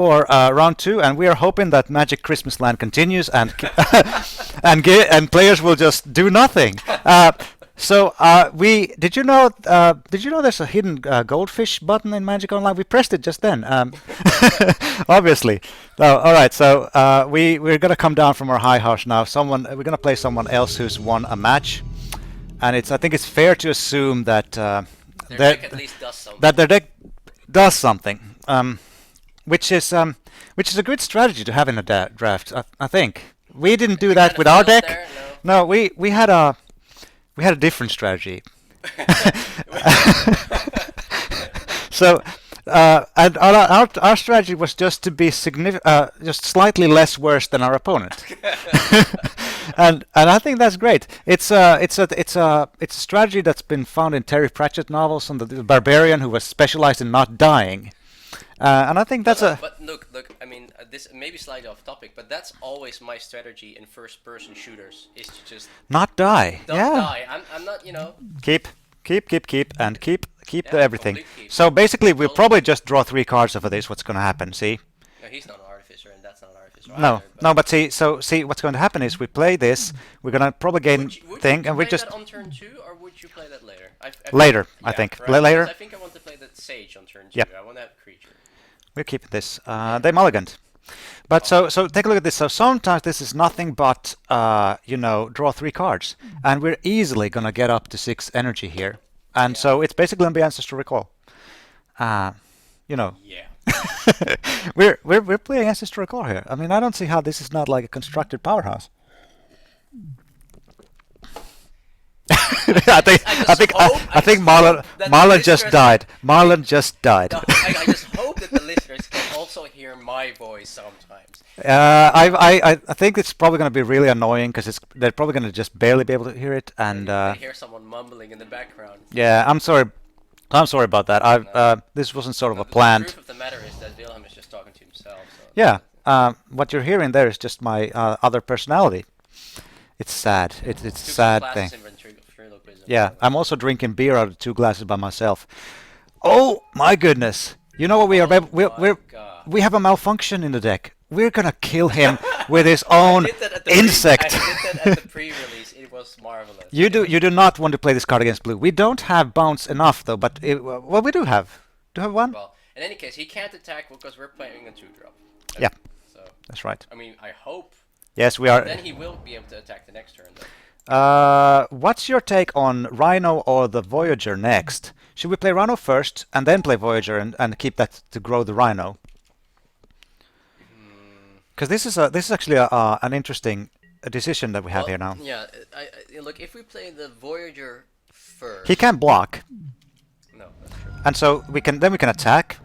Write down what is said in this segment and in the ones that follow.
for round two, and we are hoping that Magic Christmas Land continues, and and players will just do nothing. We did you know there's a hidden goldfish button in Magic Online? We pressed it just then. Obviously. All right. So we're gonna come down from our high horse now. We're gonna play someone else who's won a match, and I think it's fair to assume that their deck at least does something. That their deck does something. Which is a good strategy to have in a draft. I think we didn't do that with our deck. There, no, we had a different strategy. So and our strategy was just to be just slightly less worse than our opponent. and I think that's great. It's a strategy that's been found in Terry Pratchett novels on the barbarian who was specialized in not dying. And I think that's But look. I mean, this may be slightly off topic, but that's always my strategy in first-person shooters: is to just not die. Don't die. I'm not, Keep, and keep everything. So basically, we'll probably just draw 3 cards over this. What's going to happen? See? No, he's not an artificer, and that's not an artificer. No, but see, what's going to happen is we play this. We're going to probably gain thing, and we just that on turn 2, or would you play that later? Later, I think. Right, Later. I think I want to play that sage on turn 2. Yep. I want to have a creature. We're keeping this. They mulliganed. But so take a look at this. So sometimes this is nothing but draw 3 cards, and we're easily gonna get up to 6 energy here, and so it's basically gonna be Ancestral Recall. Yeah. we're playing Ancestral Recall here. I mean, I don't see how this is not like a constructed powerhouse. I think Marlon just died. Marlon just died. No, I just hope that the listeners can also hear my voice sometimes. I think it's probably going to be really annoying because they're probably going to just barely be able to hear it, and I hear someone mumbling in the background. Yeah, I'm sorry about that. This wasn't sort of a planned. The truth of the matter is that Wilhelm is just talking to himself. So. Yeah, what you're hearing there is just my other personality. It's sad. It's a sad thing. Yeah, I'm also drinking beer out of 2 glasses by myself. Oh my goodness! You know what we are? We have a malfunction in the deck. We're gonna kill him with his own insect. I did that at the pre-release. It was marvelous. You do not want to play this card against blue. We don't have bounce enough though, but we do have. Do you have 1? Well, in any case, he can't attack because we're playing a 2-drop. Yeah. So that's right. I mean, I hope. Yes, we are. Then he will be able to attack the next turn, though. What's your take on Rhino or the Voyager next? Should we play Rhino first and then play Voyager and keep that to grow the Rhino? Because this is actually an interesting decision that we have here now. Yeah, look, if we play the Voyager first, he can block. No, that's true. And so we can attack,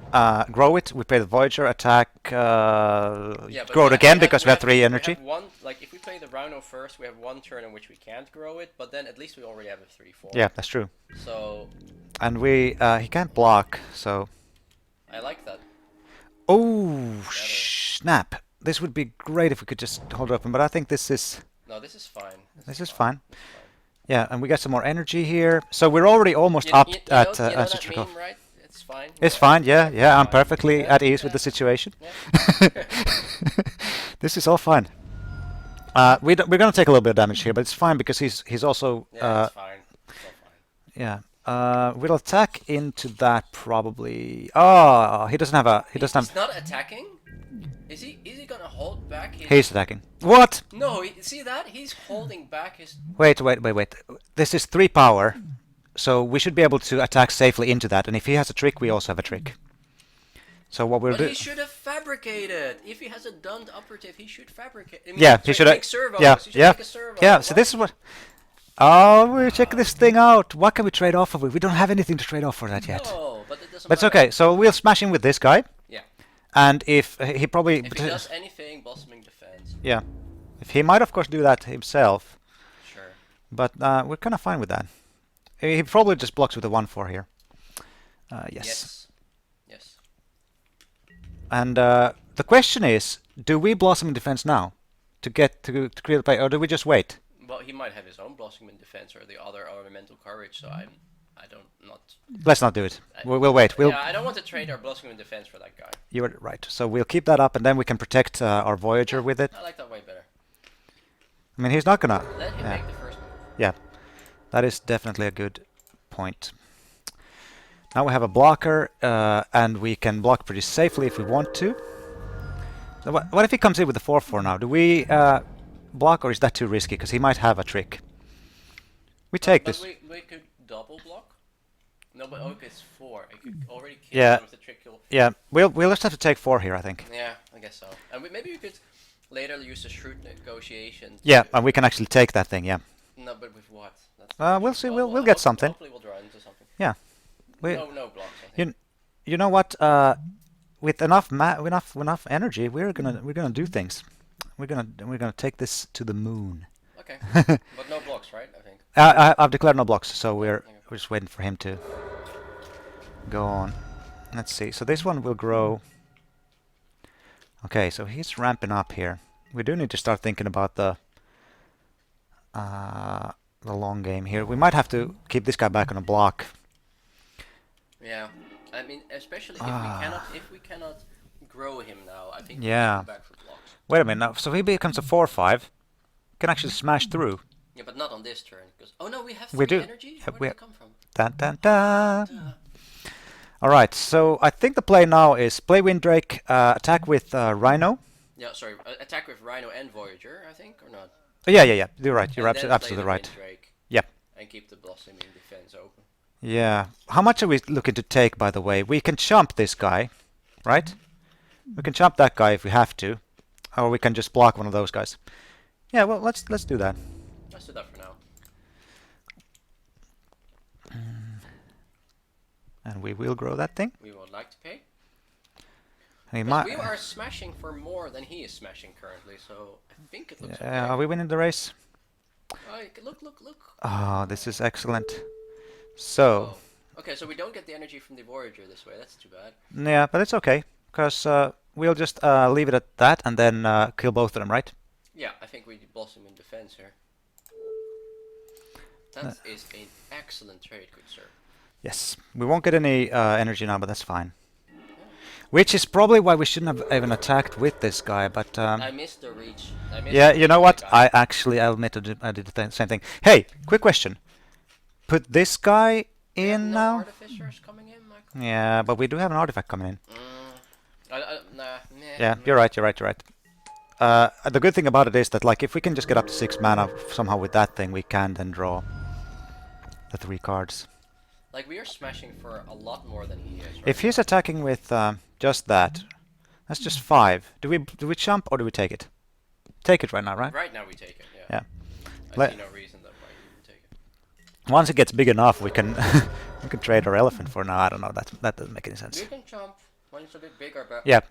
grow it. We play the Voyager, attack, grow it again because we have 3 energy. We have if we play the Rhino first, we have 1 turn in which we can't grow it, but then at least we already have a 3/4. Yeah, that's true. So. And he can't block, so. I like that. Oh snap! This would be great if we could just hold it open, but I think this is. No, this is fine. This is fine. Yeah, and we got some more energy here, so we're already almost up at Ancestral Recall. Right? It's fine. It's fine. Yeah. I'm perfectly at ease with the situation. Yeah. This is all fine. We're gonna take a little bit of damage here, but it's fine because he's also. Yeah, it's fine. It's all fine. Yeah. We'll attack into that probably. Oh, he doesn't have a. He's not attacking. Is he gonna hold back his... He's attacking. What? No, see that? He's holding back his... Wait. This is 3 power, so we should be able to attack safely into that, and if he has a trick, we also have a trick. So what we'll do... But he should have fabricated! If he has a dunned operative, he should fabricate. I mean, yeah, he should have... Yeah, so this is what... Oh, we check this thing out. What can we trade off of it? We don't have anything to trade off for that yet. No, but it doesn't But it's matter. okay, so we'll smash him with this guy. Yeah. And if he probably... If he does anything, blossoming defense. Yeah. If he might, of course, do that himself. Sure. But we're kind of fine with that. He probably just blocks with a 1/4 here. Yes. Yes. And the question is, do we blossom in defense now to get to create a play, or do we just wait? Well, he might have his own blossoming defense or the other ornamental courage, so I'm... I don't not. Let's not do it. We'll wait. Yeah, I don't want to trade our Blossoming in Defense for that guy. You're right. So we'll keep that up, and then we can protect our Voyager with it. I like that way better. I mean, he's not gonna. Let him make the first move. Yeah, that is definitely a good point. Now we have a blocker, and we can block pretty safely if we want to. So what if he comes in with the 4/4 now? Do we block, or is that too risky? Because he might have a trick. We take this. We could double block. No, but okay, it's 4. I could already kill Yeah. him with the trick kill. Yeah, we'll just have to take 4 here, I think. Yeah, I guess so. And maybe we could later use the shrewd negotiation. Yeah, and we can actually take that thing. Yeah. No, but with what? That's We'll see. We'll get something. Hopefully we'll draw into something. Yeah. No blocks. I think. You know what? With enough energy, we're gonna do things. We're gonna take this to the moon. Okay. But no blocks, right? I think. I've declared no blocks, so we're just waiting for him to go on. Let's see. So this one will grow. Okay, so he's ramping up here. We do need to start thinking about the long game here. We might have to keep this guy back on a block. Yeah, I mean, especially if we cannot grow him now, I think Yeah. we should go back for blocks. Wait a minute now. So if he becomes a 4/5, can actually smash through. Yeah, but not on this turn, because oh no, we have We 3 do. energy. Yeah, Where did it come from? Dun dun dun. All right. So I think the play now is play Windrake, attack with Rhino. Yeah, sorry, attack with Rhino and Voyager, I think, or not? Oh, yeah. You're right. You're And then play absolutely the right. Windrake Yep. and keep the Blossoming Defense open. Yeah. How much are we looking to take, by the way? We can chump this guy, right? We can chump that guy if we have to, or we can just block one of those guys. Yeah. Well, let's do that. Let's do that for now. And we will grow that thing. We would like to pay. We But we are smashing for more than he is smashing currently, so I think it looks okay. Are we winning the race? Oh, look. Oh, this is excellent. So. Oh. Okay, so we don't get the energy from the Voyager this way. That's too bad. Yeah, but it's okay, because we'll just leave it at that and then kill both of them, right? Yeah, I think we blossom in defense here. That is an excellent trade, good sir. Yes, we won't get any energy now, but that's fine. Which is probably why we shouldn't have even attacked with this guy, but... I missed the reach. Yeah, you know what? I admit I did the same thing. Hey, quick question. Put this guy in no now? artificers coming in, Michael? Yeah, but we do have an artifact coming in. Nah. Yeah, you're right. The good thing about it is that, like, if we can just get up to 6 mana somehow with that thing, we can then draw the 3 cards. Like, we are smashing for a lot more than he is. Right If he's attacking with just that, that's just 5. Do we jump or do we take it? Take it right now, right? Right now we take it, yeah. Yeah. I see no reason that why you would take it. Once it gets big enough, we can we can trade our elephant for now. I don't know. That doesn't make any sense. We can jump when it's a bit bigger, but... Yeah.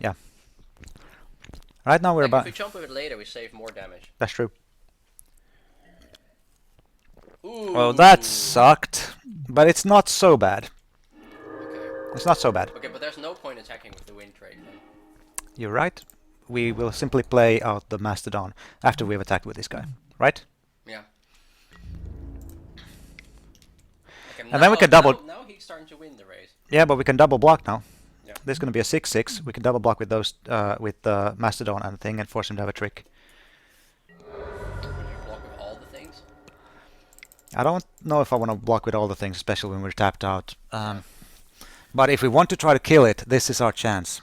Right now we're like, about... if we jump with it later, we save more damage. That's true. Ooh. Well, that sucked, but it's not so bad. Okay. It's not so bad. Okay, but there's no point attacking with the wind trade then. You're right. We will simply play out the Mastodon after we've attacked with this guy, right? Yeah. Okay, And then we can double... Now he's starting to win the race. Yeah, but we can double block now. Yeah. There's going to be a 6/6. We can double block with those with the Mastodon and thing and force him to have a trick. Would you block with all the things? I don't know if I want to block with all the things, especially when we're tapped out. But if we want to try to kill it, this is our chance.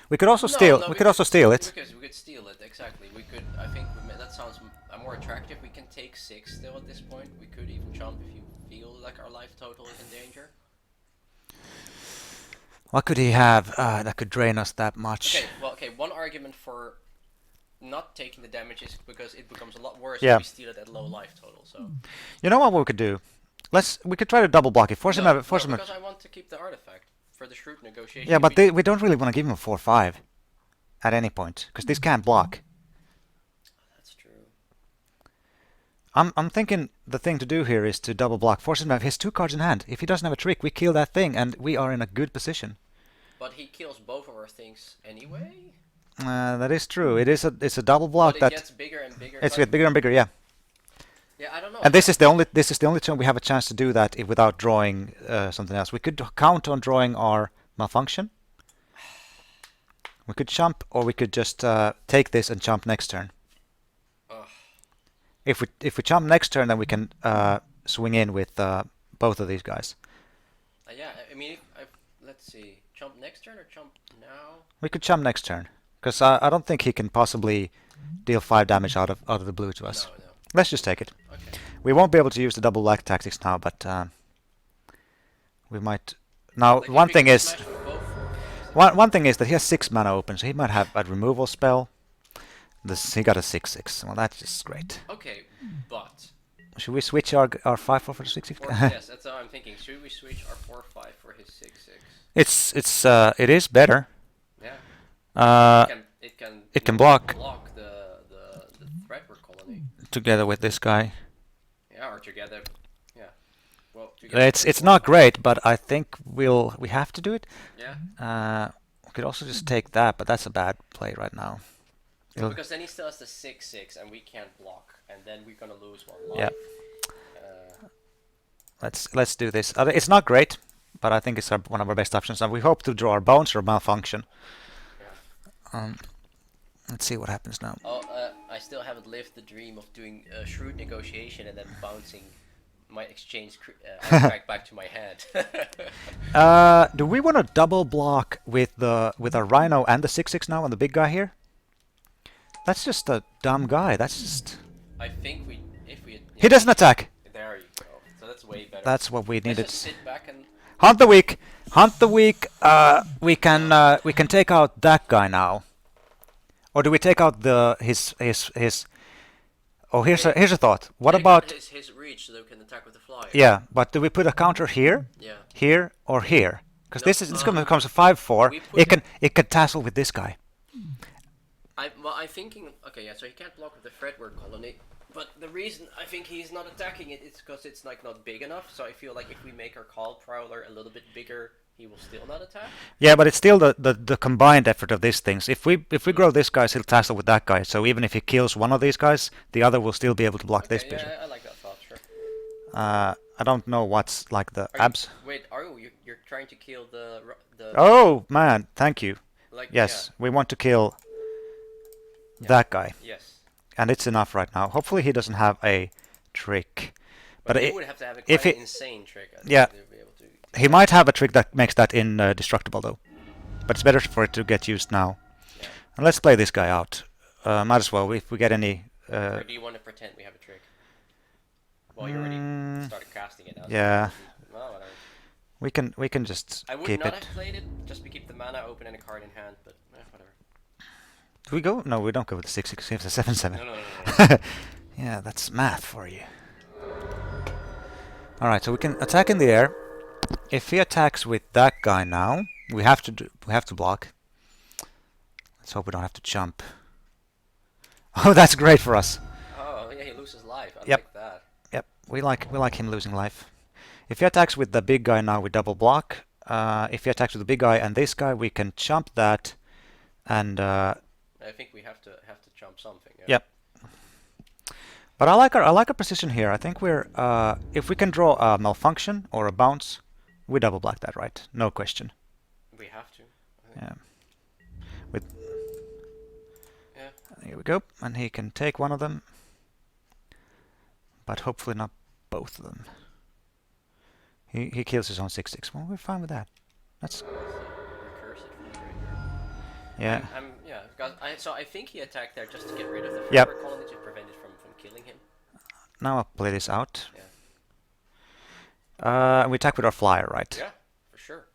We could also steal. We could also steal it. Because we could steal it, exactly. We could. I think that sounds more attractive. We can take 6 still at this point. We could even jump if you feel like our life total is in danger. What could he have that could drain us that much? Okay. Well, okay. One argument for not taking the damage is because it becomes a lot worse Yeah. if we steal it at low life total. So. You know what we could do? We could try to double block it. Force him. Because I want to keep the artifact for the shrewd negotiation. Yeah, but we don't really want to give him a 4/5 at any point because this can't block. That's true. I'm thinking the thing to do here is to double block. Force him to have his 2 cards in hand. If he doesn't have a trick, we kill that thing, and we are in a good position. But he kills both of our things anyway. That is true. It's a double block But it that gets bigger and bigger. it's like, get bigger and bigger. Yeah. Yeah, I don't know. And this is the only turn we have a chance to do that if, without drawing something else. We could count on drawing our malfunction. We could jump, or we could just take this and jump next turn. Ugh. If we jump next turn, then we can swing in with both of these guys. Yeah, I mean, let's see, jump next turn or jump now? We could jump next turn, because I don't think he can possibly deal 5 damage out of the blue to us. No, no. Let's just take it. Okay. We won't be able to use the double black tactics now, but we might. Now, Like, one thing is, smash with both forces, one thing is that he has 6 mana open, so he might have a removal spell. He got a 6/6. Well, that's just great. Okay, but Should we switch our 5/4 for the 6/6? yes, that's how I'm thinking. Should we switch our 4/5 for his 6/6? It is better. Yeah. It can block the threadwork colony. together with this guy. Yeah, or together. Yeah. Well, together. It's not great, but I think we have to do it. Yeah. We could also just take that, but that's a bad play right now. Because then he still has the 6/6, and we can't block, and then we're gonna lose one life. Yeah. Let's do this. It's not great, but I think it's one of our best options, and we hope to draw our bounce or malfunction. Yeah. Let's see what happens now. Oh, I still haven't lived the dream of doing a shrewd negotiation and then bouncing my exchange back to my hand. Do we want to double block with our Rhino and the 6/6 now on the big guy here? That's just a dumb guy. That's just. I think if we. He doesn't attack. There you go. So that's way better. That's what we needed. Let's just sit back and. Hunt the weak. Hunt the weak. We can take out that guy now. Or do we take out his? Oh, here's a thought. What about his reach so they can attack with the flyer? Yeah, but do we put a counter here? Yeah. Here or here? Because No, this becomes a 5/4. we put It can tassel with this guy. I'm thinking. Okay, yeah. So he can't block with the fretwork colony. But the reason I think he's not attacking it is because it's like not big enough. So I feel like if we make our call prowler a little bit bigger, he will still not attack. Yeah, but it's still the combined effort of these things. If we grow this guy, he'll tassel with that guy. So even if he kills one of these guys, the other will still be able to block this picture. Yeah, I like that thought. Sure. I don't know what's like the abs. Wait, you're trying to kill the Oh man, thank you. like Yes, we want to kill that guy, yes. and it's enough right now. Hopefully he doesn't have a trick. But he it, would have to have a if quite it- insane trick. I think, Yeah. to be able to. He might have a trick that makes that indestructible though. But it's better for it to get used now. Yeah. And let's play this guy out. Might as well if we get any. Or do you want to pretend we have a trick? Well, you already started casting it now. Yeah. Well, whatever. We can just I would keep not it. have played it just to keep the mana open and a card in hand, but whatever. Do we go? No, we don't go with the 6/6. We have the 7/7. No. Yeah, that's math for you. All right, so we can attack in the air. If he attacks with that guy now, we have to block. Let's hope we don't have to jump. Oh, that's great for us. Oh, yeah, he loses life. I Yep. like that. Yep, we like him losing life. If he attacks with the big guy now, we double block. If he attacks with the big guy and this guy, we can jump that, and I think we have to jump something. Yeah. Yep. But I like our position here. I think we're if we can draw a malfunction or a bounce, we double black that, right? No question. We have to. I think. Yeah. With Yeah. here we go, and he can take one of them, but hopefully not both of them. He kills his own 6/6. Well, we're fine with that. That's Recursive trigger. yeah. Because I think he attacked there just to get rid of the Yep. Fabric colony to prevent it from killing him. Now I'll play this out. Yeah. We attack with our flyer, right? Yeah, for sure.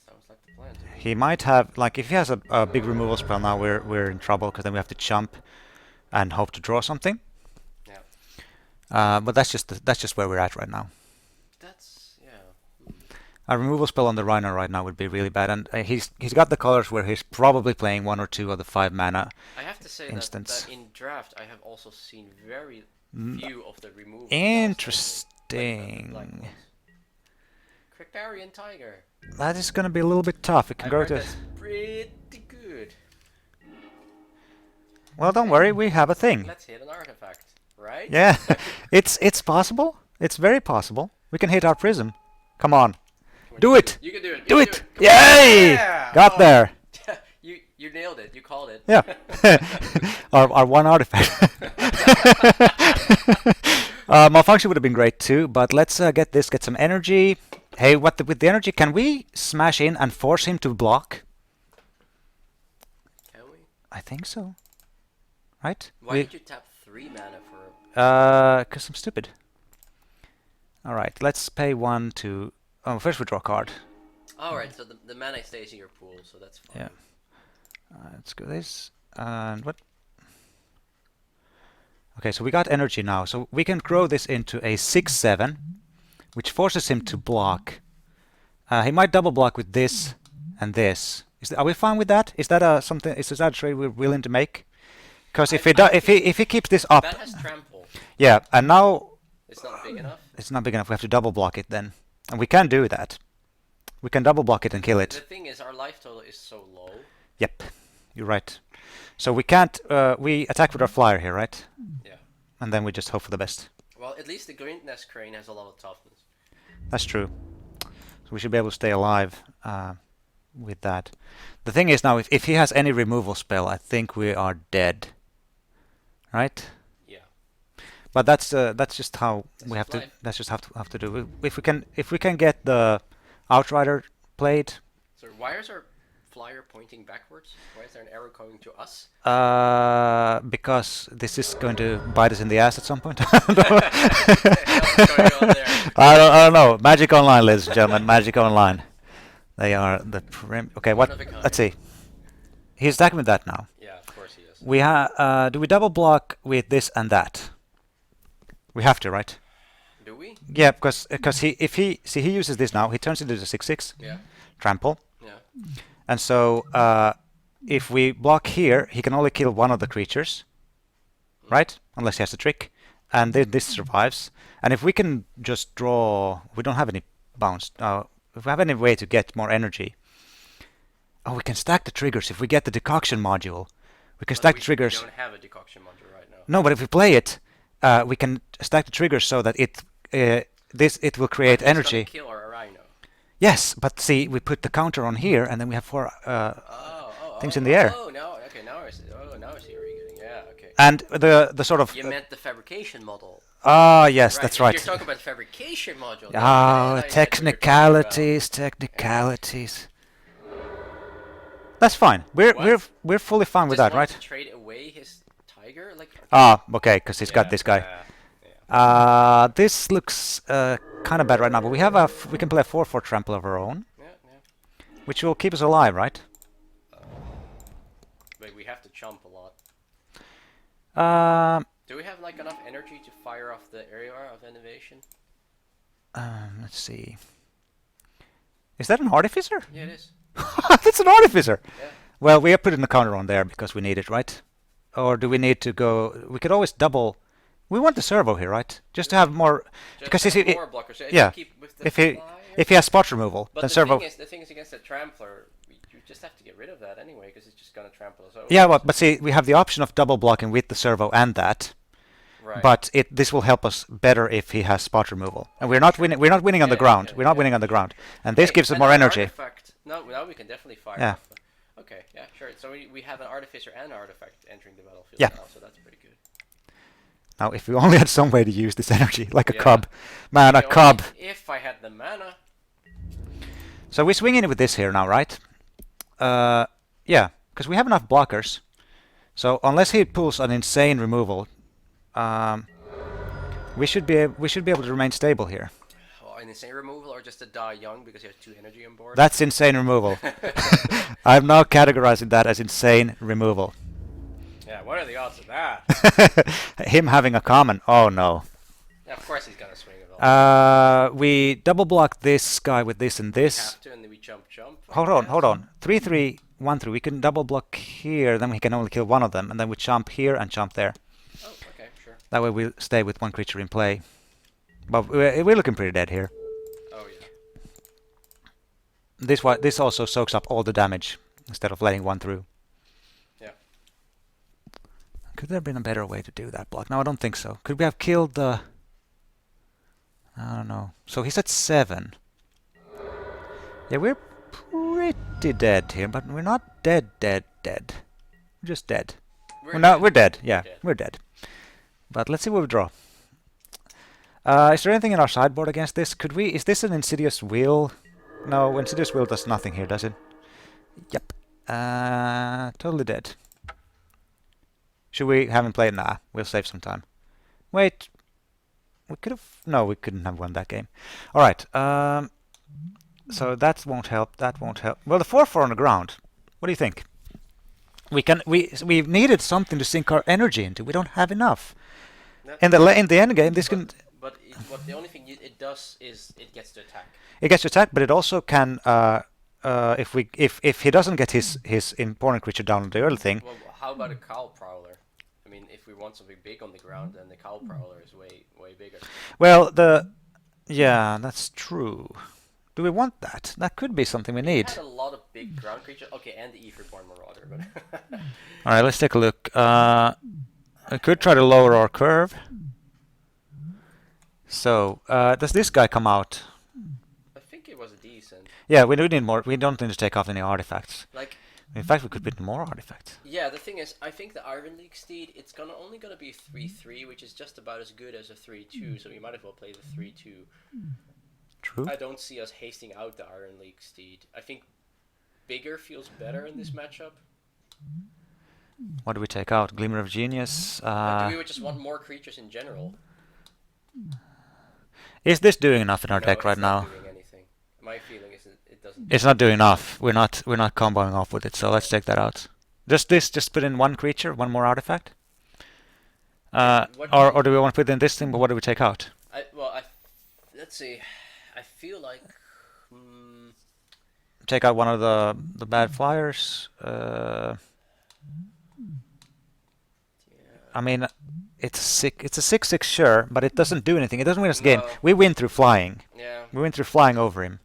Sounds like the plan to me. He might have, like, if he has a big removal spell now, we're in trouble because then we have to jump and hope to draw something. Yeah. But that's just where we're at right now. That's yeah. A removal spell on the Rhino right now would be really bad, and he's got the colors where he's probably playing 1 or 2 of the 5 mana. I have to say Instance. that in draft I have also seen very few of the removal. Interesting. Like Crictarian Tiger. That is going to be a little bit tough. It can I go heard to. that's pretty good. Well, don't worry, we have a thing. Let's hit an artifact, right? Yeah, it's possible. It's very possible. We can hit our prism. Come on, do it. You can do it. Do You it. can do it. Come on. Yay! Yeah! Got Oh. there. You nailed it. You called it. Yeah. our one artifact. Malfunction would have been great too, but let's get some energy. Hey, with the energy, can we smash in and force him to block? Can we? I think so. Right? Why did you tap 3 mana for? 'Cause I'm stupid. All right, let's pay 1 to. Oh, first we draw a card. Alright, so the mana stays in your pool, so that's fine. Yeah. Let's go this and what? Okay, so we got energy now, so we can grow this into a 6/7, which forces him to block. He might double block with this and this. Are we fine with that? Is that something? Is that a trade we're willing to make? Because if he keeps this up, That has trample. yeah, and now It's not big enough. it's not big enough. We have to double block it then, and we can do that. We can double block it and kill The it. thing is, our life total is so low. Yep, you're right. So we can't. We attack with our flyer here, right? Yeah. And then we just hope for the best. Well, at least the Green Nest Crane has a lot of toughness. That's true. So we should be able to stay alive with that. The thing is now, if he has any removal spell, I think we are dead. Right? Yeah. But that's just how we have to. life. That's just have to do. If we can get the Outrider played. So why is our flyer pointing backwards? Why is there an arrow going to us? Because this is going to bite us in the ass at some point. What the hell is going on there? I don't know. Magic Online, ladies and gentlemen. Magic Online. They are the okay. One What? of a kind. Let's see. He's attacking with that now. Yeah, of course he is. We do we double block with this and that? We have to, right? Do we? Yeah, because he uses this now. He turns into the 6/6 Yeah. trample, Yeah. and so if we block here, he can only kill one of the creatures, right? Unless he has a trick, and then this survives. And if we can just draw, we don't have any bounce. If we have any way to get more energy, oh, we can stack the triggers. If we get the decoction module, we can stack the triggers. We don't have a decoction module right now. No, but if we play it, we can stack the triggers so that it will create But it's energy. gonna kill our rhino. Yes, but see, we put the counter on here, and then we have 4 things in the air. Oh, now I see. Oh, now I see where you're getting. Yeah, okay. And the sort of You meant the fabrication model. yes, Right, that's if right. You're talking about fabrication module. then Ah, I said we were talking about- technicalities. That's fine. We're fully fine with Just that, want right? to trade away his tiger, like. Ah, okay, because he's got Yeah, this guy. yeah. This looks kind of bad right now, but we can play a 4/4 trample of our own, Yeah. which will keep us alive, right? But we have to chomp a lot. Um, Do we have like enough energy to fire off the area of innovation? let's see. Is that an artificer? Yeah, it is. That's an artificer. Yeah. Well, we are putting the counter on there because we need it, right? Or do we need to go? We could always double. We want the servo here, right? Just to have more. Just Because have if more blockers. So yeah, keep with the if he flyer. if he has spot removal, But then the servo. thing is against the trampler, you just have to get rid of that anyway, because it's just gonna trample us over. Yeah, but see, we have the option of double blocking with the servo and that. Right. But this will help us better if he has spot removal, and we're not winning. We're not winning on the ground. We're not winning on the ground, and this gives us more energy. Artifact. No, now we can definitely fire. Yeah. Off okay, yeah, sure. So we have an artificer and artifact entering the battlefield Yeah. now, so that's pretty good. Now, if we only had some way to use this energy, like a Yeah. cub, man, a You know, cub. If I had the mana. So we're swinging it with this here now, right? Yeah, because we have enough blockers. So unless he pulls an insane removal, we should be able to remain stable here. Oh, an insane removal or just to die young because he has 2 energy on board? That's insane removal. I'm now categorizing that as insane removal. Yeah, what are the odds of that? Him having a common. Oh no. Yeah, of course he's gonna swing it all. We double block this guy with this and We this. have to, and then we jump. Hold on. 3/3, 1/3. We can double block here, then we can only kill one of them, and then we jump here and jump there. Oh, okay, sure. That way we'll stay with one creature in play. But we're looking pretty dead here. Oh yeah. This also soaks up all the damage instead of letting one through. Yeah. Could there have been a better way to do that block? No, I don't think so. Could we have killed the... I don't know. So he's at 7. Yeah, we're pretty dead here, but we're not dead. We're just dead. We're dead. Yeah, we're dead. But let's see what we draw. Is there anything in our sideboard against this? Could we... Is this an Insidious Wheel? No, Insidious Wheel does nothing here, does it? Yep. Totally dead. Should we have him play? Nah, we'll save some time. Wait. We could have... No, we couldn't have won that game. Alright. So that won't help. That won't help. Well, the 4-4 on the ground. What do you think? We've needed something to sink our energy into. We don't have enough. In the end game, this can... But the only thing it does is it gets to attack. It gets to attack, but it also can... if he doesn't get his important creature down on the early thing... Well, how about a Cowl Prowler? I mean, if we want something big on the ground, then the Cowl Prowler is way bigger. Well, yeah, that's true. Do we want that? That could be something we need. We had a lot of big ground creatures. Okay, and the Aetherborn Marauder. But all right, let's take a look. I could try to lower our curve. So, does this guy come out? I think it was decent. Yeah, we do need more. We don't need to take off any artifacts. Like, in fact, we could put more artifacts. Yeah, the thing is, I think the Iron League Steed, it's only gonna be 3/3, which is just about as good as a 3/2. So we might as well play the 3/2. True. I don't see us hasting out the Iron League Steed. I think bigger feels better in this matchup. What do we take out? Glimmer of Genius. Do we just want more creatures in general? Is this doing enough in our deck right now? Doing anything. My feeling is it doesn't. It's not doing enough. We're not comboing off with it. So let's take that out. Just put in one creature, one more artifact. Or do we want to put in this thing? But what do we take out? Let's see. I feel like take out one of the bad flyers. I mean, it's a 6/6 sure, but it doesn't do anything. It doesn't win us a game. We win through flying. Yeah. We win through flying over him.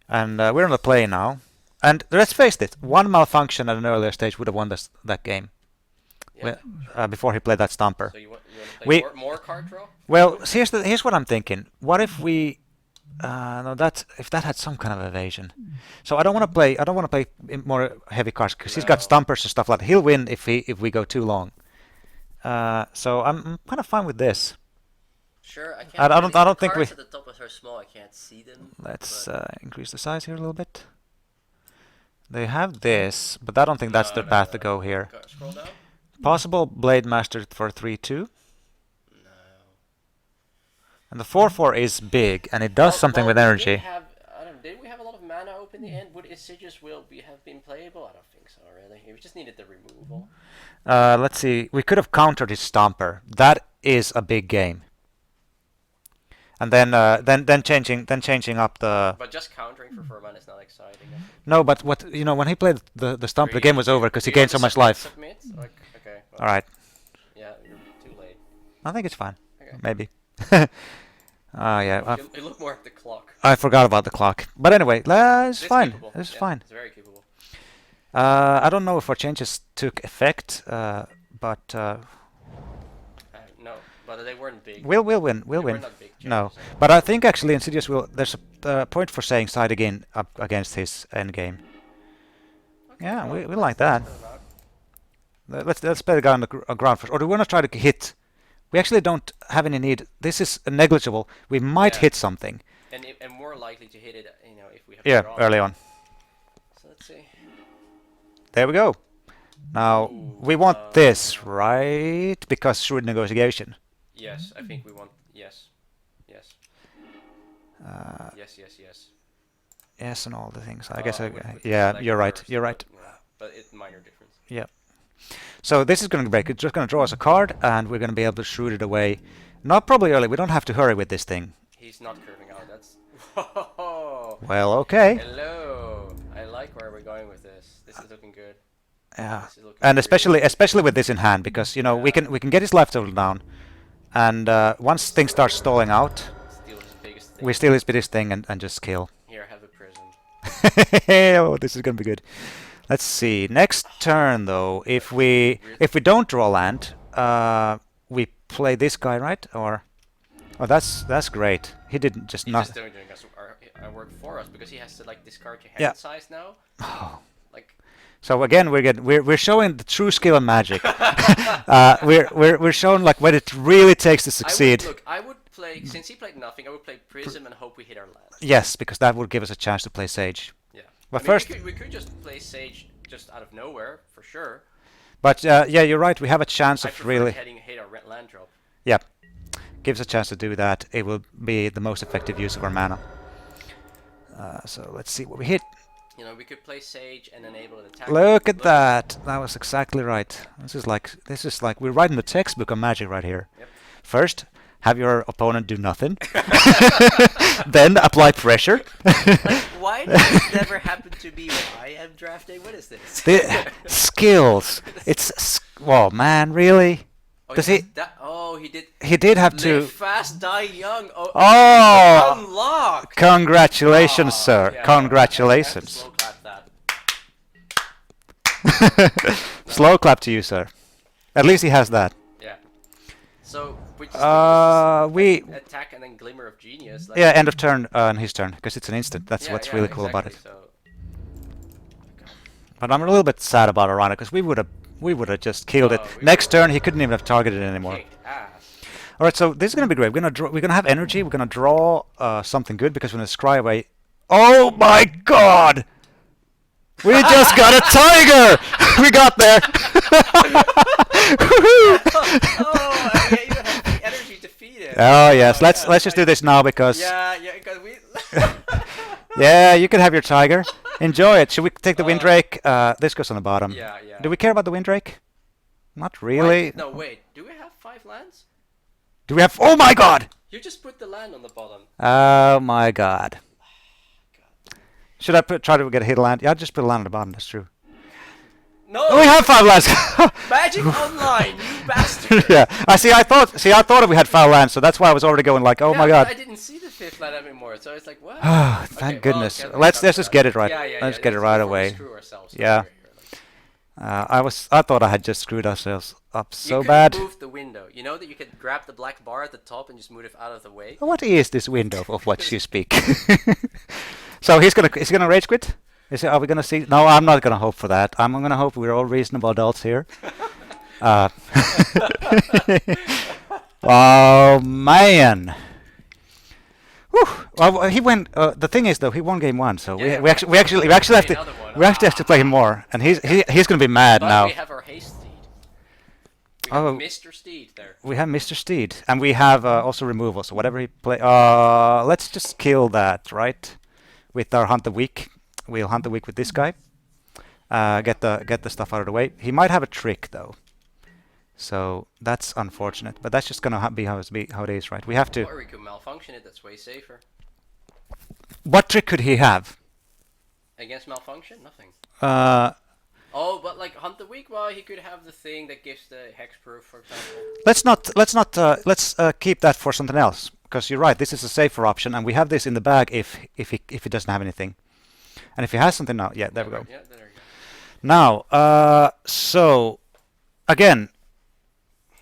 And we're on the play now. And let's face it, one malfunction at an earlier stage would have won that game. Yeah. Before he played that Stomper. So you want to play more card draw? Well, here's what I'm thinking. What if we... if that had some kind of evasion. So I don't want to play more heavy cards because he's got Stompers and stuff like that. He'll win if we go too long. So I'm kind of fine with this. Sure, I can't. I don't think we... Cards at the top are small. I can't see them. Let's increase the size here a little bit. They have this, but I don't think that's the path to go here. Scroll down. Possible Blade Master for 3/2. No. And the 4/4 is big, and it does something with energy. Did we have a lot of mana up in the end? Would Insidious Will have been playable? I don't think so, really. We just needed the removal. Let's see. We could have countered his Stomper. That is a big game. And then changing up the... But just countering for 4 mana is not exciting. No, but when he played the Stomper, the game was over because he gained so much life. Submit? Okay. Well, all right. Yeah, you're too late. I think it's fine. Okay. Maybe. Yeah. You look more at the clock. I forgot about the clock. But anyway, it's fine. Capable. This is fine. It's very capable. I don't know if our changes took effect, but... no, but they weren't big. We'll win. We'll They win. were not big changes, No, so. but I think actually Insidious will... There's a point for saying side again up against his endgame. Okay, Yeah, well, we like that. Let's play the guy on the ground first. Or do we want to try to hit? We actually don't have any need. This is negligible. We might hit something. And more likely to hit it, if we have. Yeah, drawn. early on. So let's see. There we go. Now we want this, right? Because shrewd negotiation. Yes, I think we want. Yes. Yes, Yes, and all the things. I Oh, guess. with Yeah, select you're right. first, You're right. But it's minor difference. Yeah. So this is going to break. It's just going to draw us a card, and we're going to be able to shoot it away. Not probably early. We don't have to hurry with this thing. He's not curving out. That's. Whoa. Well, okay. Hello. I like where we're going with this. This is looking good. Yeah. This is looking And really especially with this in hand, because we can get his life total down, and once things start stalling out, Steal his biggest thing. we steal his biggest thing and just kill. Here, have a prism. Oh, this is going to be good. Let's see. Next turn, though, if we don't draw land, we play this guy, right? Or oh, that's great. He didn't just He's not. just doing our work for us because he has to like discard your Yeah. hand size now. Like So again, we're showing the true skill and magic. We're showing like what it really takes to succeed. I would play since he played nothing. I would play Prism and hope we hit our land. Yes, because that would give us a chance to play Sage. Yeah. But I mean, first, we could just play Sage just out of nowhere for sure. but yeah, you're right. We have a chance I of prefer really. hit our land drop. Yeah, gives a chance to do that. It will be the most effective use of our mana. So let's see what we hit. You know, we could play Sage and enable an attack. Look at that. That was exactly right. This is like we're writing the textbook on Magic right here. Yep. First, have your opponent do nothing. Then apply pressure. Like, why does this never happen to me when I am drafting? What is this? The skills. Well, man, really? Oh, Does he? Oh, he did. He did have to. Live fast, die young. Oh! Unlocked. Congratulations, sir. Yeah, Congratulations. I have to slow clap that. Slow clap to you, sir. At least he has that. Yeah. So we just We attack and then Glimmer of Genius. Like, yeah, end of turn on his turn because it's an instant. That's yeah, what's yeah, really cool about it. exactly, so- But I'm a little bit sad about Arana because we would have just killed it. Oh, we Next would've turn he couldn't even have targeted it anymore. Kicked ass. All right, so this is gonna be great. We're gonna have energy. We're gonna draw something good because we're gonna scry away. Oh my God! We just got a tiger. We got there. Oh, yeah, you have the energy to feed it. Oh yes, Oh, let's yeah, let's just do this now because Yeah, because we. yeah, you can have your tiger. Enjoy it. Should we take the Windrake? This goes on the bottom. Yeah, yeah. Do we care about the Windrake? Not really. No, wait. Do we have 5 lands? Do we have? Oh my God! You just put the land on the bottom. Oh my God! Should I try to get a hit land? Yeah, I'll just put a land on the bottom. That's true. No. Oh, we have 5 lands. Magic Online, you bastard. Yeah. I thought we had 5 lands, so that's why I was already going like, oh Yeah, my but God. I didn't see the 5th land anymore, so it's like, what? Thank Okay, goodness. well, Let's just get it right. Yeah, Let's get it right before we away. screw ourselves Yeah. over here, like. I thought I had just screwed ourselves up so You bad. could move the window. You know that you could grab the black bar at the top and just move it out of the way? What is this window of which you speak? So is he gonna rage quit? Are we gonna see? No, I'm not gonna hope for that. I'm gonna hope we're all reasonable adults here. Oh man. Whew. Well, he went. The thing is, though, he won game 1, so Yeah, we actually have to another one. have to play him more, and he's gonna be mad But now. we have our haste steed. We have Oh. Mr. Steed there. We have Mr. Steed, and we have also removal. So whatever he play, let's just kill that, right? With our Hunt the Weak, we'll Hunt the Weak with this guy. Get the stuff out of the way. He might have a trick though, so that's unfortunate. But that's just gonna be how it is, right? We have to. Or we could malfunction it, that's way safer. What trick could he have? Against malfunction? Nothing. Uh, Oh, but like Hunt the Weak, well, he could have the thing that gives the hexproof, for example. let's keep that for something else. Because you're right, this is a safer option, and we have this in the bag if he doesn't have anything, and if he has something now, yeah, there we go. Yeah, there we go. Now, so again,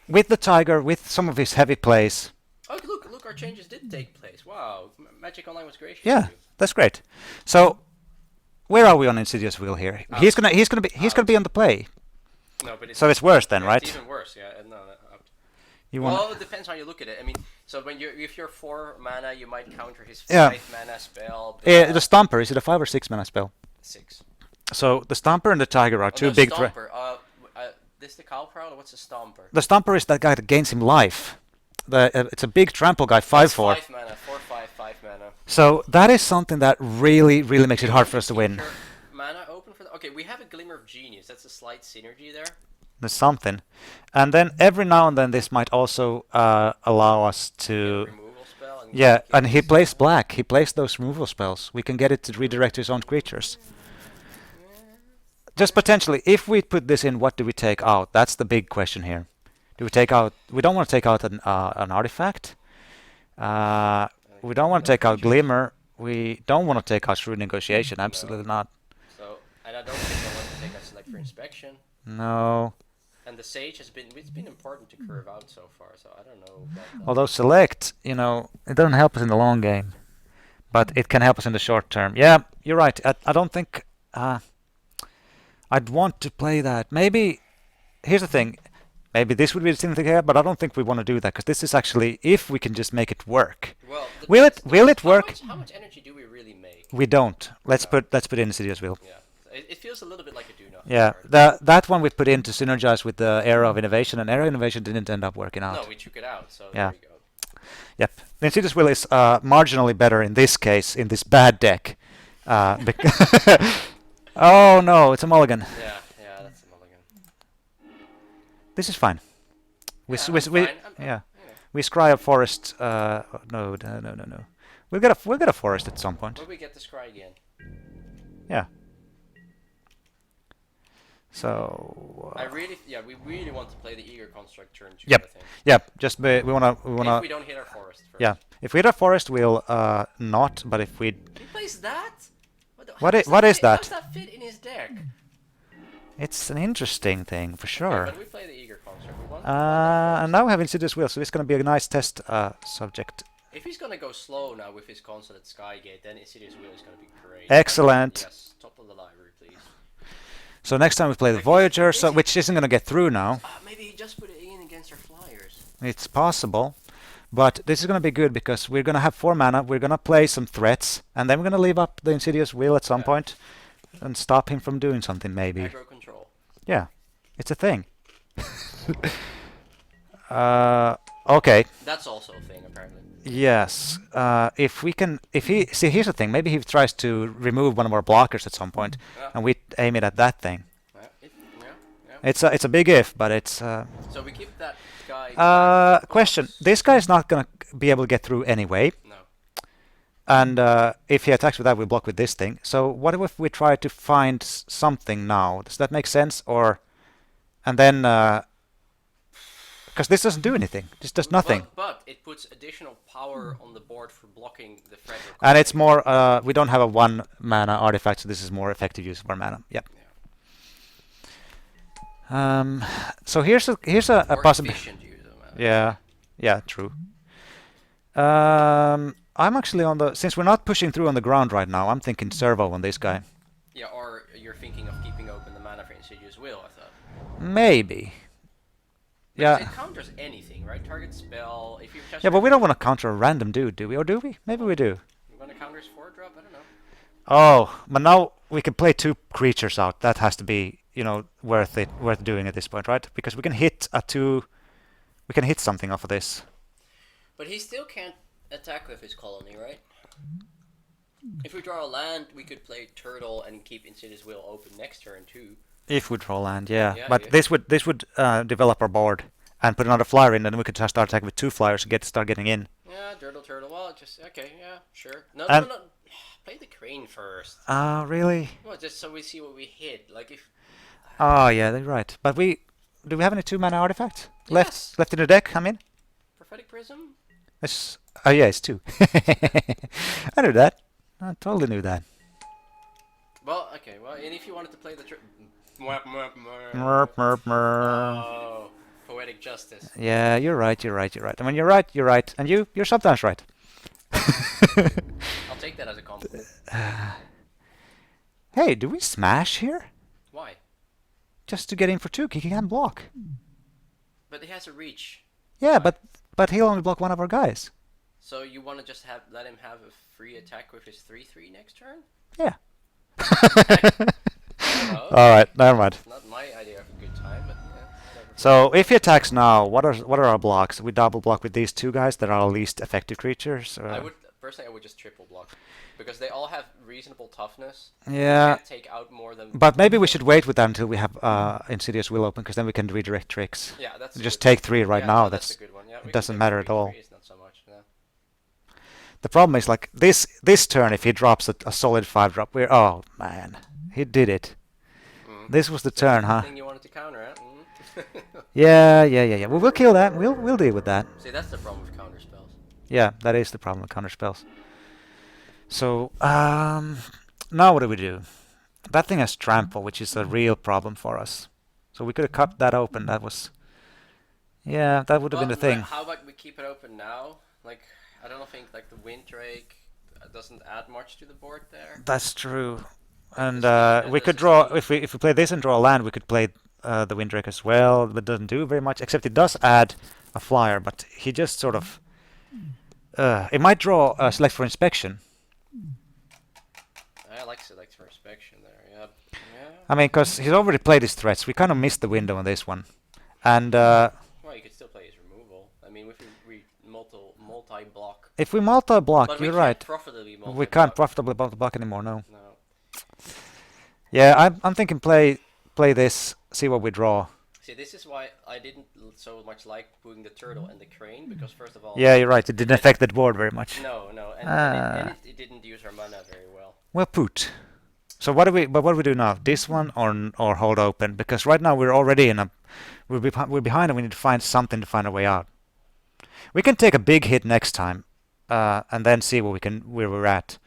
with the tiger, with some of his heavy plays, Oh, look, our changes did take place. Wow, Magic Online was gracious. yeah, to you. that's great. So, where are we on Insidious Wheel here? He's gonna be on the play. No, but it's, So it's worse then, yeah, right? It's even worse, yeah. No, out. You want? Well, it depends how you look at it. I mean, so if you're 4 mana, you might counter his 5 Yeah. mana spell. The Stomper, is it a 5 or 6 mana spell? 6. So the Stomper and the Tiger are two big threats. Stomper. This the Cow Prowler? What's a Stomper? The Stomper is that guy that gains him life. It's a big trample guy, 5/4. 5 mana, 4/5, 5 mana. So that is something that really makes it hard for us to win. Keep your Mana open for that. Okay, we have a Glimmer of Genius. That's a slight synergy there. There's something, and then every now and then this might also allow us Get a to. removal spell. And Yeah, get and he this- plays black. He plays those removal spells. We can get it to redirect to his own creatures. Just potentially, if we put this in, what do we take out? That's the big question here. Do we take out? We don't want to take out an artifact. We don't want to take out Glimmer. We don't want to take out Shrewd Negotiation. Absolutely not. So, and I don't think I want for inspection. No. And the Sage it's been important to curve out so far, so I don't know about that. Although select, it doesn't help us in the long game, but it can help us in the short term. Yeah, you're right. I don't think I'd want to play that. Maybe here's the thing. Maybe this would be the thing to get, but I don't think we want to do that because this is actually if we can just make it work. Well, will it work? How much energy do we really make? We don't. Let's put Insidious Will. Yeah, it feels a little bit like a do nothing. Yeah, that one we put in to synergize with the Era of Innovation, and Era of Innovation didn't end up working out. No, we took it out. So yeah. There you go. Yep. The Insidious Will is marginally better in this case in this bad deck. Oh no, it's a mulligan. Yeah, that's a mulligan. This is fine. We fine. We scry a forest. No. We'll get a forest at some point. Will we get the scry again? Yeah. So. We really want to play the Eager Construct turn 2. Yep. I think. Yep. Just we wanna. If we don't hit our forest first. Yeah. If we hit our forest, we'll not. But if we. He plays that. What is that? How does that fit in his deck? It's an interesting thing for sure. Okay, but we play the Eager Construct. And now we have Insidious Will, so it's going to be a nice test subject. If he's going to go slow now with his console at Skygate, then Insidious Will is going to be great. Excellent. Yes, top of the library, please. So next time we play the Voyager, which isn't going to get through now. Maybe he just put it in against our flyers. It's possible. But this is going to be good because we're going to have 4 mana, we're going to play some threats, and then we're going to leave up the Insidious Will at some point and stop him from doing something maybe. Aggro control. Yeah, it's a thing. Okay. That's also a thing, apparently. Yes. Here's the thing. Maybe he tries to remove one of our blockers at some point, and we aim it at that thing. It's a big if, but it's. So we keep that guy. Question: this guy is not gonna be able to get through anyway. No. And if he attacks with that, we block with this thing. So what if we try to find something now? Does that make sense? And then, because this doesn't do anything. This does nothing. But it puts additional power on the board for blocking the threat. And it's more. We don't have a 1 mana artifact, so this is more effective use of our mana. Yep. So here's a possibility. Yeah, true. I'm actually since we're not pushing through on the ground right now, I'm thinking servo on this guy. Yeah, or you're thinking of keeping open the mana for Insidious Will, I thought. Maybe. Because it counters anything, right? Target spell. If you but we don't want to counter a random dude, do we? Or do we? Maybe we do. You want to counter his 4-drop? I don't know. Oh, but now we can play 2 creatures out. That has to be, worth doing at this point, right? Because we can hit we can hit something off of this. But he still can't attack with his colony, right? If we draw a land, we could play Turtle and keep Insidious Will open next turn too. If we draw land, yeah. But this would develop our board and put another flyer in, and we could just start attacking with 2 flyers and start getting in. Yeah, Turtle. Well, okay, yeah, sure. No. Play the Crane first. Really? Well, just so we see what we hit. Like if. Oh yeah, they're right. But do we have any 2 mana artifacts left in the deck? I mean. Prophetic Prism. It's it's 2. I knew that. I totally knew that. Well, okay. Well, and if you wanted to play the Oh, poetic justice. Yeah, you're right. I mean, you're right, and you're sometimes right. I'll take that as a compliment. Hey, do we smash here? Why? Just to get in for 2, he can block. But he has a reach. Yeah, but he'll only block one of our guys. So you want to just let him have a free attack with his 3/3 next turn? Yeah. All right, never mind. It's not my idea of a good time, but yeah. Whatever. So if he attacks now, what are our blocks? We double block with these 2 guys that are our least effective creatures. I would just triple block because they all have reasonable toughness. Yeah. You can't take out more than. But maybe we should wait with that until we have Insidious Will open, because then we can redirect tricks. Yeah, that's. Just take 3 right now. No, that's a good one. Yeah, it doesn't matter at all. Not so much, yeah. The problem is like this turn, if he drops a solid 5-drop, oh man, he did it. This was the turn, huh? Thing you wanted to counter, huh? Yeah. Well, we'll kill that. We'll deal with that. See, that's the problem with counter spells. Yeah, that is the problem with counter spells. So now what do we do? That thing has trample, which is a real problem for us. So we could have cut that open. That was... Yeah, that would have been the thing. How about we keep it open now? Like, I don't think like the Windrake doesn't add much to the board there. That's true. And and we this could is draw... the- If we play this and draw a land, we could play the Windrake as well. But it doesn't do very much. Except it does add a flyer. But he just sort of... it might draw Select for Inspection. I like select for inspection there. Yeah. Yeah. I mean, because he's already played his threats. We kind of missed the window on this one. And Well, you could still play his removal. I mean, if we multi-block. if we multi-block, But you're we right. can't profitably multi-block. We can't profitably multi-block anymore, no. No. Yeah, I'm thinking play this, see what we draw. See, this is why I didn't so much like doing the turtle and the crane, because first of all... Yeah, you're right. It didn't affect the board very much. No, and it didn't use our mana very well. Well put. So what do we do now? This one or hold open? Because right now we're already we're behind and we need to find something to find a way out. We can take a big hit next time, and then see where we're at.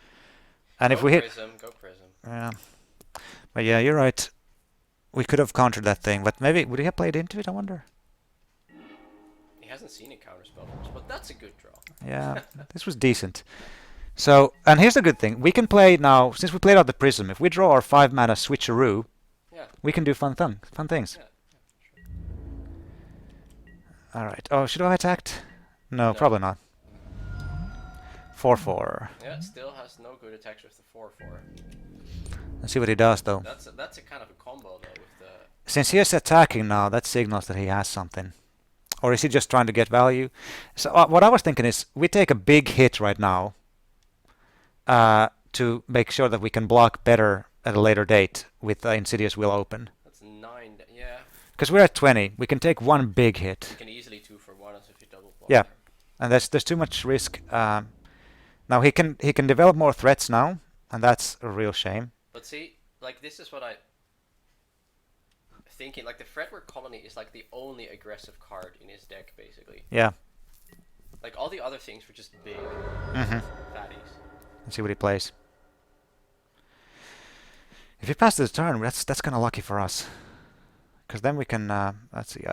And Go if we hit, Prism, go Prism. yeah, but yeah, you're right. We could have countered that thing, but maybe would he have played into it? I wonder. He hasn't seen a counterspell, but that's a good draw. Yeah, this was decent. So, and here's the good thing. We can play now, since we played out the Prism, if we draw our 5-mana switcheroo, Yeah. we can do fun things. Yeah. Alright. Oh, should I have attacked? No, No. probably not. 4/4. Yeah, still has no good attacks with the 4/4. Let's see what he does, though. That's a kind of a combo though with the... Since he is attacking now, that signals that he has something. Or is he just trying to get value? So what I was thinking is, we take a big hit right now to make sure that we can block better at a later date with Insidious Will open. That's 9, yeah. Because we're at 20, we can take one big hit. You can easily 2-for-1 as if you double block. Yeah. And there's too much risk. Now he can develop more threats now, and that's a real shame. But see, like this is what I thinking. Like the Fretwork Colony is like the only aggressive card in his deck, basically. Yeah. Like all the other things were just big Mm-hmm. fatties. Let's see what he plays. If he passes the turn, that's kind of lucky for us. Because then we can... let's see.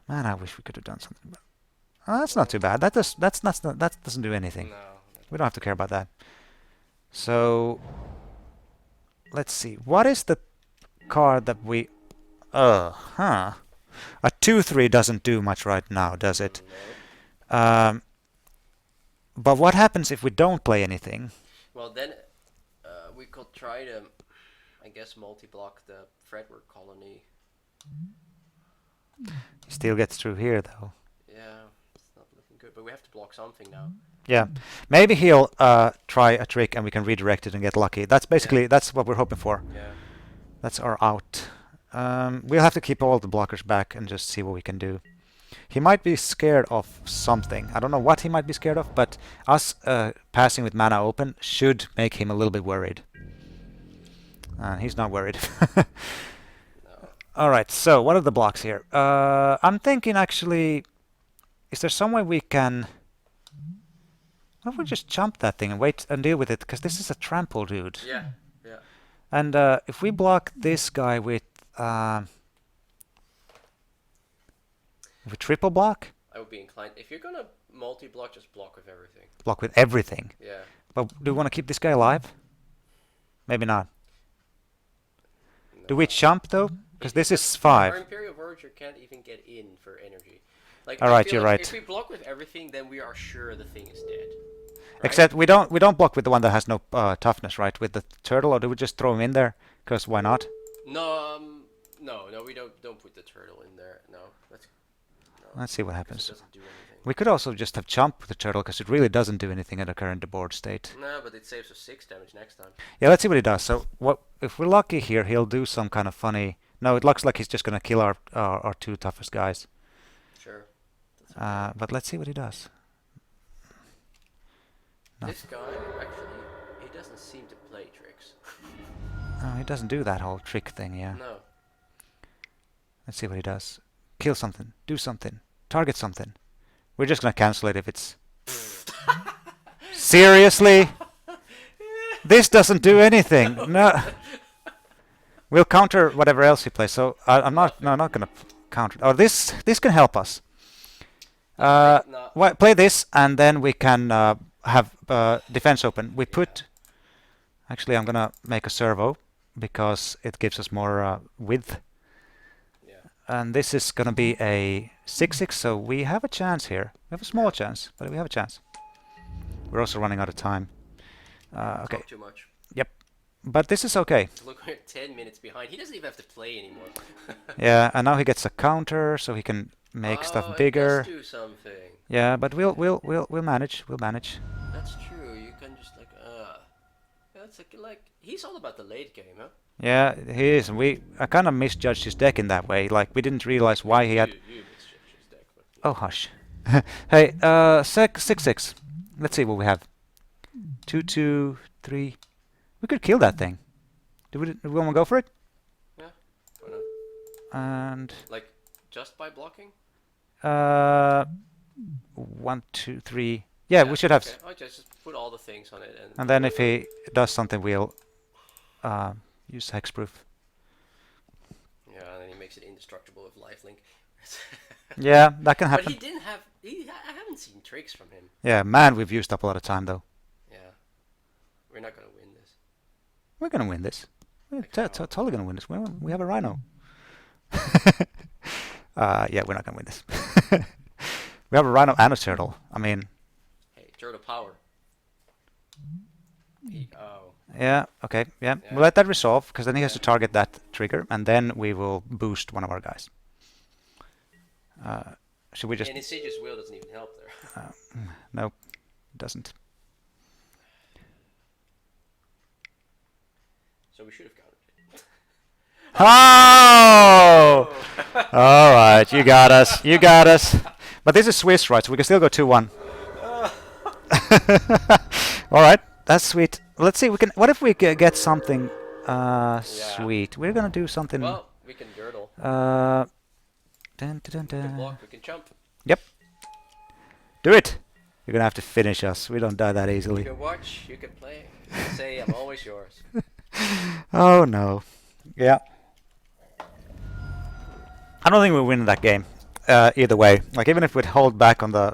Man, I wish we could have done something. But, that's not too bad. That doesn't do anything. No. We don't have to care about that. So... Let's see. What is the card that we... A 2/3 doesn't do much right now, does it? No. But what happens if we don't play anything? Well, then we could try to, I guess, multi-block the Fretwork Colony. He still gets through here, though. Yeah, it's not looking good. But we have to block something now. Yeah, maybe he'll try a trick and we can redirect it and get lucky. That's basically that's what we're hoping for. Yeah. That's our out. We'll have to keep all the blockers back and just see what we can do. He might be scared of something. I don't know what he might be scared of, but us passing with mana open should make him a little bit worried. He's not worried. No. Alright, so what are the blocks here? I'm thinking actually, is there some way we can... Why don't we just jump that thing and wait and deal with it? Because this is a trample, dude. Yeah. Yeah. And if we block this guy with... If we triple block? I would be inclined. If you're gonna multi-block, just block with everything. Block with everything. Yeah. But do we want to keep this guy alive? Maybe not. No. Do we jump though? Because this is Our 5. Imperial Voyager can't even get in for energy. Like, All I right, feel you're like right. If we block with everything, then we are sure the thing is dead. Right? Except we don't block with the one that has no toughness, right? With the turtle, or do we just throw him in there? Because why not? No, no, we don't put the turtle in there. No, Let's see what 'cause happens. it doesn't do anything. We could also just have jump with the turtle, because it really doesn't do anything at the current board state. No, but it saves us 6 damage next time. Yeah, let's see what he does. So what if we're lucky here? He'll do some kind of funny. No, it looks like he's just gonna kill our 2 toughest guys. Sure. That's okay. But let's see what he does. No. This guy, actually, he doesn't seem to play tricks. Oh, he doesn't do that whole trick thing, yeah. No. Let's see what he does. Kill something. Do something. Target something. We're just gonna cancel it if it's... Seriously? This doesn't do anything. No. We'll counter whatever else he plays. So I'm not. No, I'm not gonna counter. Oh, this can help us. No. Play this, and then we can have defense open. We put. Actually, I'm gonna make a servo because it gives us more width. Yeah. And this is gonna be a 6-6, so we have a chance here. We have a small chance, but we have a chance. We're also running out of time. Okay. Talk too much. Yep. But this is okay. Look, we're 10 minutes behind. He doesn't even have to play anymore. Yeah, and now he gets a counter, so he can make stuff bigger. It does do something. Yeah, but we'll manage. We'll manage. That's true. You can just that's like he's all about the late game, huh? Yeah, he is. I kind of misjudged his deck in that way. Like we didn't realize why he had. You misjudged his deck, but Oh hush. Hey, 6-6. Let's see what we have. 2-2, 3. We could kill that thing. Do we want to go for it? yeah, why not? And Like just by blocking? 1, 2, 3. Yeah, we should have. Okay. I just put all the things on it, And then if he does something, we'll use hexproof. yeah, and then he makes it indestructible with lifelink. Yeah, that can But happen. he didn't have. I haven't seen tricks from him. Yeah, man, we've used up a lot of time though. Yeah, we're not gonna win this. We're gonna win this. We're totally gonna win this. We have a rhino. Yeah, we're not gonna win this. We have a rhino and a turtle. I mean. Hey, turtle power. Oh. Yeah. Okay. Yeah. Yeah. We'll let that resolve because then he has to target that trigger, and then we will boost one of our guys. Should we just? And Insidious Will doesn't even help there. No, it doesn't. So we should have countered it. Oh! All right, you got us. You got us. But this is Swiss, right? So we can still go 2-1. All right, that's sweet. Let's see. We can. What if we get something sweet? We're gonna do something. Well, we can girdle. Dun, dun, dun, We can dun. block. We can jump. Yep. Do it. You're gonna have to finish us. We don't die that You easily. can watch. You can play. You can say I'm always yours. Oh no. Yeah. I don't think we win that game. Either way, like even if we'd hold back on the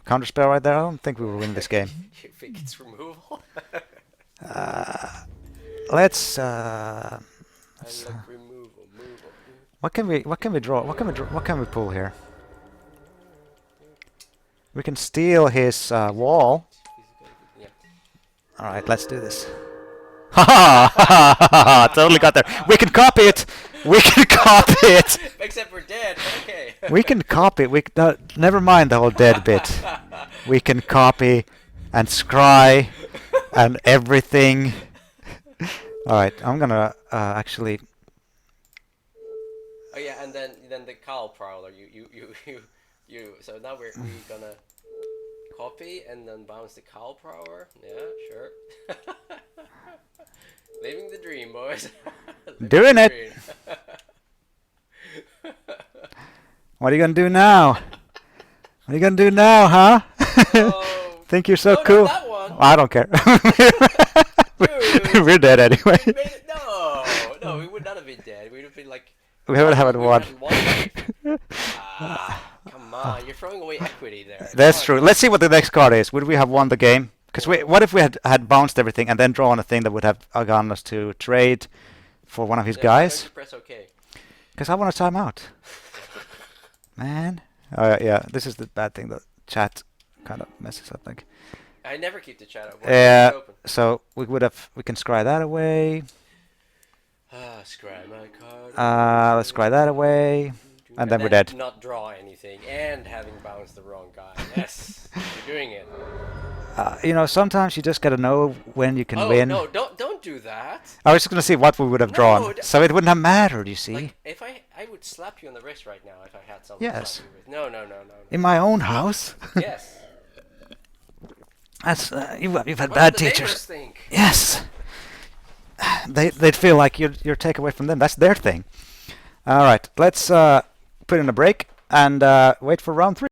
counter spell right there, I don't think we will win this game. You think it's removal? Let's. I like removal. What can we draw? What can we pull here? We can steal his wall. Yeah. All right, let's do this. Ha ha ha! Totally got there. We can copy it. We can copy it. Except we're dead. But okay. We can copy it. Never mind the whole dead bit. We can copy and scry and everything. All right, I'm gonna actually. Oh yeah, and then the cowl prowler. You. So now we're gonna copy and then bounce the cowl prowler. Yeah, sure. Living the dream, boys. Doing it. What are you gonna do now? What are you gonna do now, huh? Oh, Think you're so no, cool? not that one. I don't care. Dude, We're dead anyway. we made it. No, we would not have been dead. We would have been like. We would have had we one. would have had one. Come on, you're throwing away equity there. That's Come on. true. Let's see what the next card is. Would we have won the game? Because what if we had bounced everything and then drawn a thing that would have gotten us to trade for one of his Yeah, guys? why'd you press OK. Because I want a timeout. Man. Yeah, this is the bad thing. The chat kind of messes up. Like. I never keep the chat open. Yeah. Open. So we can scry that away. Scry my card. Let's scry that away. And then we're dead. Not draw anything and having bounced the wrong guy. Yes, you're doing it. Sometimes you just gotta know when you can win. No, don't do that. I was just gonna see what we would have drawn, so it wouldn't have mattered. You see. Like if I would slap you on the wrist right now if I had something. Yes. To slap you with. No. In my own house. Yes. That's you've had What bad do the teachers. neighbors think? Yes. They'd feel like you're taken away from them. That's their thing. All right, let's put in a break and wait for round 3.